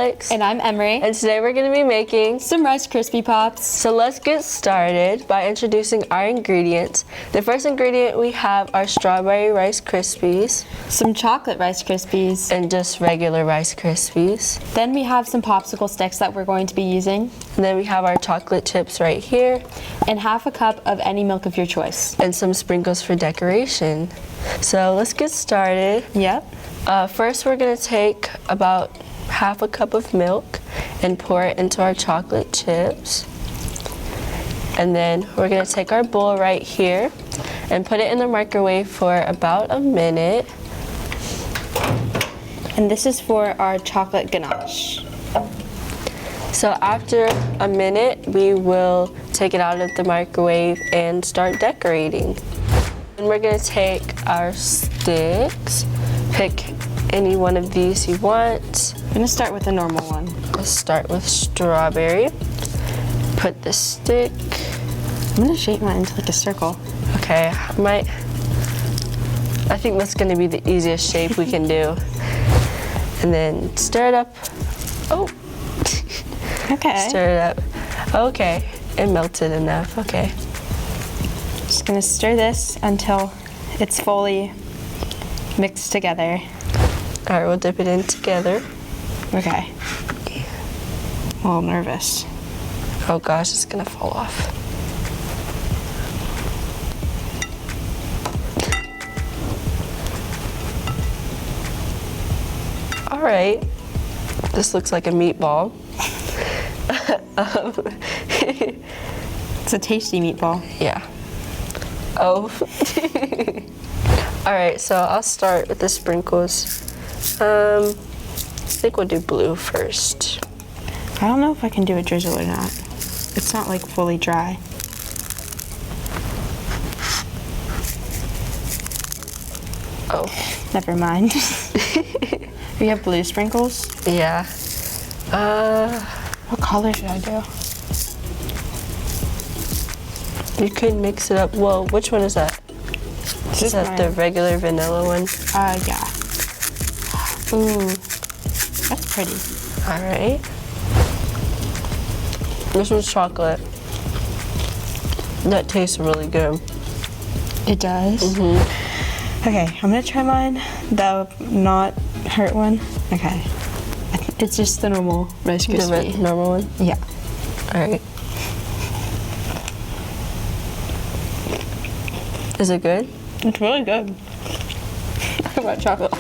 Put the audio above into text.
Alex. And I'm Emery. And today we're going to be making some Rice Krispie Pops. So let's get started by introducing our ingredients. The first ingredient we have are strawberry Rice Krispies. Some chocolate Rice Krispies. And just regular Rice Krispies. Then we have some popsicle sticks that we're going to be using. And then we have our chocolate chips right here. And half a cup of any milk of your choice. And some sprinkles for decoration. So let's get started. Yep. First we're going to take about half a cup of milk and pour it into our chocolate chips. And then we're going to take our bowl right here and put it in the microwave for about a minute. And this is for our chocolate ganache. So after a minute, we will take it out of the microwave and start decorating. And we're going to take our sticks, pick any one of these you want. I'm going to start with the normal one. Let's start with strawberry. Put the stick. I'm going to shape mine into like a circle. Okay, I think that's going to be the easiest shape we can do. And then stir it up. Oh. Okay. Stir it up. Okay, it melted enough. Okay. Just going to stir this until it's fully mixed together. All right, we'll dip it in together. Okay. I'm a little nervous. Oh gosh, it's gonna fall off. All right, this looks like a meatball. It's a tasty meatball. Yeah. Oh. All right, so I'll start with the sprinkles. I think we'll do blue first. I don't know if I can do a drizzle or not. It's not like fully dry. Oh. Never mind. We have blue sprinkles. Yeah. What color should I do? You could mix it up. Well, which one is that? Is that the regular vanilla one? Yeah. Ooh, that's pretty. All right. This one's chocolate. That tastes really good. It does? Mm-hmm. Okay, I'm gonna try mine, the not hurt one. Okay. It's just the normal Rice Krispie. The normal one? Yeah. All right. Is it good? It's really good. I got chocolate.